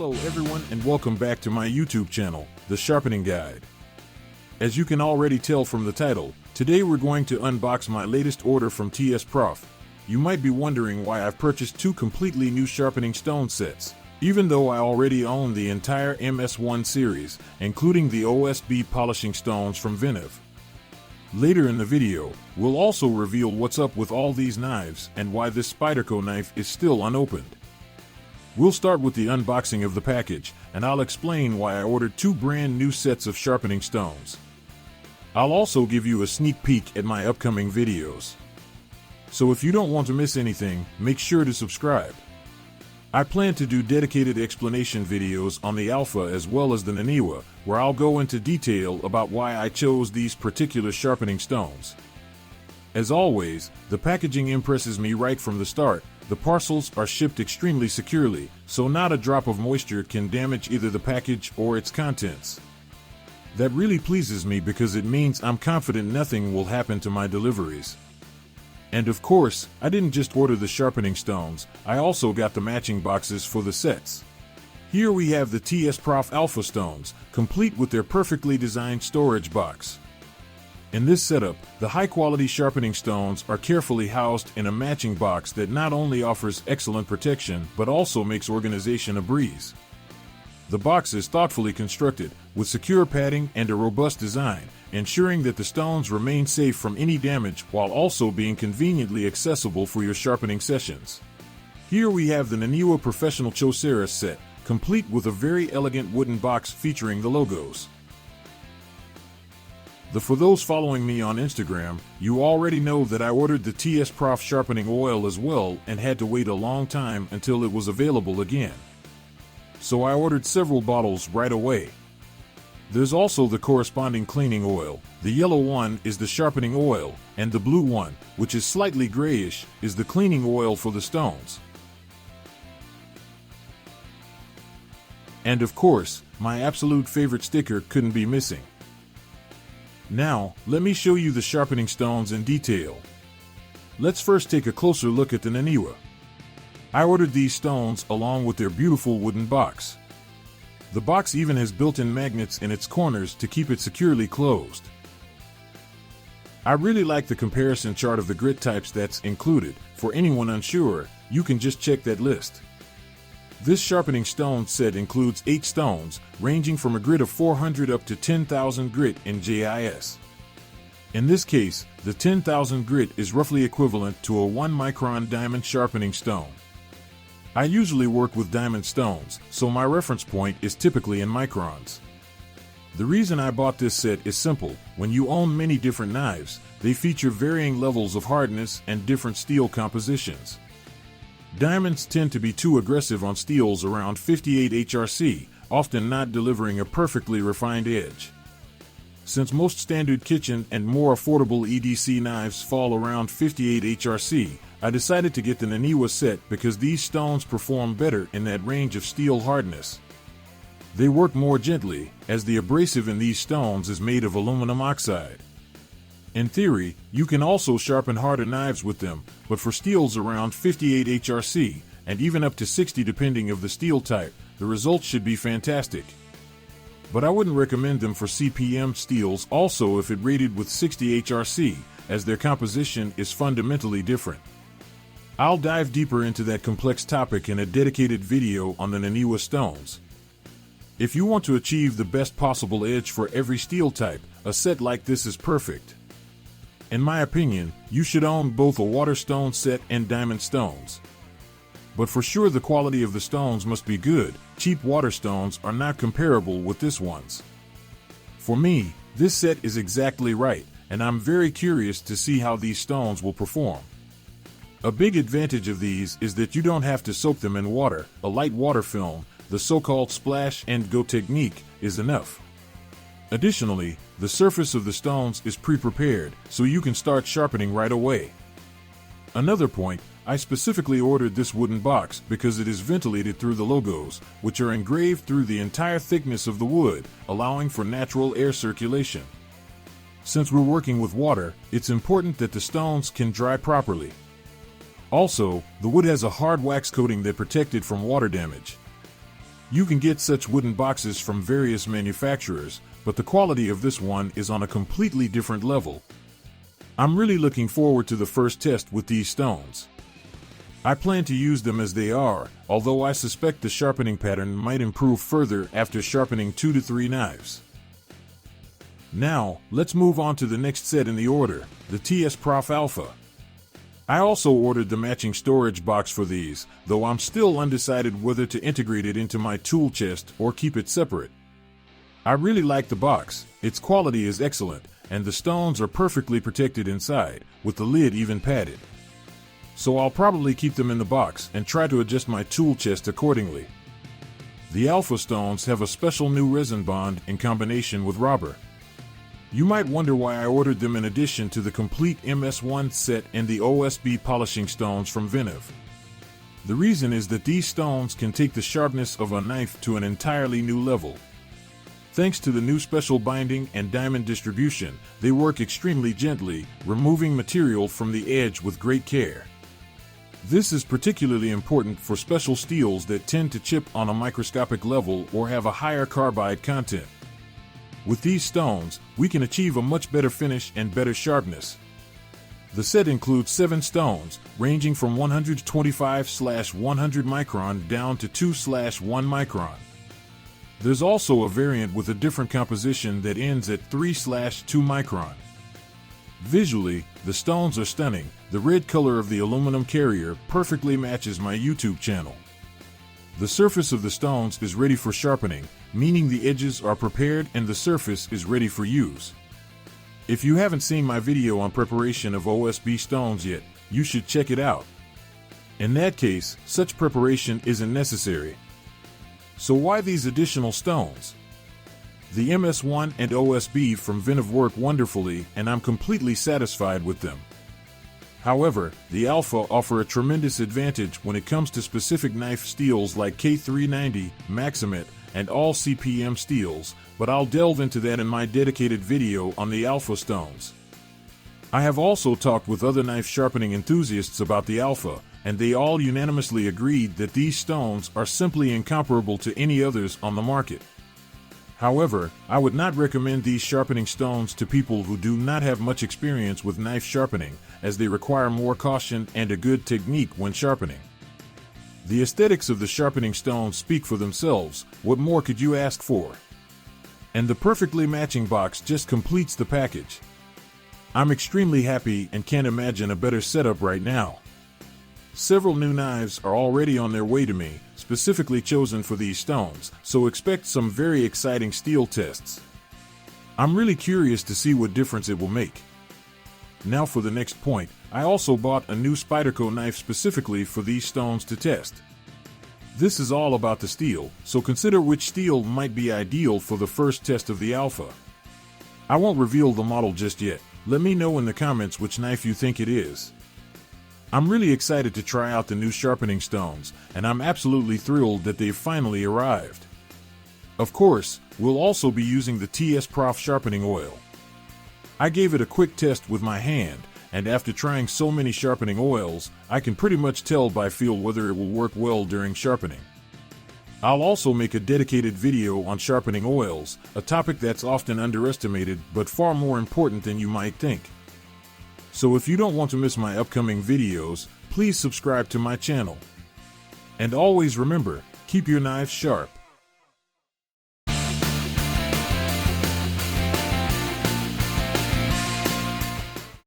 Hello everyone and welcome back to my YouTube channel, The Sharpening Guide. As you can already tell from the title, today we're going to unbox my latest order from TSProf. You might be wondering why I've purchased two completely new sharpening stone sets, even though I already own the entire MS1 series, including the OSB polishing stones from Knife. Later in the video, we'll also reveal what's up with all these knives and why this Spyderco knife is still unopened. We'll start with the unboxing of the package, and I'll explain why I ordered two brand new sets of sharpening stones. I'll also give you a sneak peek at my upcoming videos. So if you don't want to miss anything, make sure to subscribe. I plan to do dedicated explanation videos on the Alpha as well as the Naniwa, where I'll go into detail about why I chose these particular sharpening stones. As always, the packaging impresses me right from the start. The parcels are shipped extremely securely, so not a drop of moisture can damage either the package or its contents. That really pleases me because it means I'm confident nothing will happen to my deliveries. And of course, I didn't just order the sharpening stones, I also got the matching boxes for the sets. Here we have the TSProf Alpha stones, complete with their perfectly designed storage box. In this setup, the high-quality sharpening stones are carefully housed in a matching box that not only offers excellent protection but also makes organization a breeze. The box is thoughtfully constructed, with secure padding and a robust design, ensuring that the stones remain safe from any damage while also being conveniently accessible for your sharpening sessions. Here we have the Naniwa Professional Chosera set, complete with a very elegant wooden box featuring the logos. For those following me on Instagram, you already know that I ordered the TSProf sharpening oil as well and had to wait a long time until it was available again. So I ordered several bottles right away. There's also the corresponding cleaning oil. The yellow one is the sharpening oil, and the blue one, which is slightly grayish, is the cleaning oil for the stones. And of course, my absolute favorite sticker couldn't be missing. Now, let me show you the sharpening stones in detail. Let's first take a closer look at the Naniwa. I ordered these stones along with their beautiful wooden box. The box even has built-in magnets in its corners to keep it securely closed. I really like the comparison chart of the grit types that's included. For anyone unsure, you can just check that list. This sharpening stone set includes 8 stones, ranging from a grit of 400 up to 10,000 grit in JIS. In this case, the 10,000 grit is roughly equivalent to a 1 micron diamond sharpening stone. I usually work with diamond stones, so my reference point is typically in microns. The reason I bought this set is simple. When you own many different knives, they feature varying levels of hardness and different steel compositions. Diamonds tend to be too aggressive on steels around 58 HRC, often not delivering a perfectly refined edge. Since most standard kitchen and more affordable EDC knives fall around 58 HRC, I decided to get the Naniwa set because these stones perform better in that range of steel hardness. They work more gently, as the abrasive in these stones is made of aluminum oxide. In theory, you can also sharpen harder knives with them, but for steels around 58 HRC, and even up to 60 depending of the steel type, the results should be fantastic. But I wouldn't recommend them for CPM steels also if it rated with 60 HRC, as their composition is fundamentally different. I'll dive deeper into that complex topic in a dedicated video on the Naniwa stones. If you want to achieve the best possible edge for every steel type, a set like this is perfect. In my opinion, you should own both a water stone set and diamond stones. But for sure the quality of the stones must be good. Cheap water stones are not comparable with this one's. For me, this set is exactly right, and I'm very curious to see how these stones will perform. A big advantage of these is that you don't have to soak them in water. A light water film, the so-called splash and go technique, is enough. Additionally, the surface of the stones is pre-prepared, so you can start sharpening right away. Another point, I specifically ordered this wooden box because it is ventilated through the logos, which are engraved through the entire thickness of the wood, allowing for natural air circulation. Since we're working with water, it's important that the stones can dry properly. Also, the wood has a hard wax coating that protects it from water damage. You can get such wooden boxes from various manufacturers, but the quality of this one is on a completely different level. I'm really looking forward to the first test with these stones. I plan to use them as they are, although I suspect the sharpening pattern might improve further after sharpening 2 to 3 knives. Now, let's move on to the next set in the order, the TSProf Alpha. I also ordered the matching storage box for these, though I'm still undecided whether to integrate it into my tool chest or keep it separate. I really like the box, its quality is excellent, and the stones are perfectly protected inside, with the lid even padded. So I'll probably keep them in the box and try to adjust my tool chest accordingly. The Alpha stones have a special new resin bond in combination with rubber. You might wonder why I ordered them in addition to the complete MS1 set and the OSB polishing stones from Vinev. The reason is that these stones can take the sharpness of a knife to an entirely new level. Thanks to the new special binding and diamond distribution, they work extremely gently, removing material from the edge with great care. This is particularly important for special steels that tend to chip on a microscopic level or have a higher carbide content. With these stones, we can achieve a much better finish and better sharpness. The set includes 7 stones, ranging from 125/100 micron down to 2/1 micron. There's also a variant with a different composition that ends at 3/2 micron. Visually, the stones are stunning. The red color of the aluminum carrier perfectly matches my YouTube channel. The surface of the stones is ready for sharpening, meaning the edges are prepared and the surface is ready for use. If you haven't seen my video on preparation of OSB stones yet, you should check it out. In that case, such preparation isn't necessary. So why these additional stones? The MS1 and OSB from Vinev work wonderfully, and I'm completely satisfied with them. However, the Alpha offer a tremendous advantage when it comes to specific knife steels like K390, Maximet, and all CPM steels, but I'll delve into that in my dedicated video on the Alpha stones. I have also talked with other knife sharpening enthusiasts about the Alpha, and they all unanimously agreed that these stones are simply incomparable to any others on the market. However, I would not recommend these sharpening stones to people who do not have much experience with knife sharpening, as they require more caution and a good technique when sharpening. The aesthetics of the sharpening stones speak for themselves. What more could you ask for? And the perfectly matching box just completes the package. I'm extremely happy and can't imagine a better setup right now. Several new knives are already on their way to me, specifically chosen for these stones, so expect some very exciting steel tests. I'm really curious to see what difference it will make. Now for the next point, I also bought a new Spyderco knife specifically for these stones to test. This is all about the steel, so consider which steel might be ideal for the first test of the Alpha. I won't reveal the model just yet. Let me know in the comments which knife you think it is. I'm really excited to try out the new sharpening stones, and I'm absolutely thrilled that they've finally arrived. Of course, we'll also be using the TSProf sharpening oil. I gave it a quick test with my hand, and after trying so many sharpening oils, I can pretty much tell by feel whether it will work well during sharpening. I'll also make a dedicated video on sharpening oils, a topic that's often underestimated but far more important than you might think. So if you don't want to miss my upcoming videos, please subscribe to my channel. And always remember, keep your knives sharp.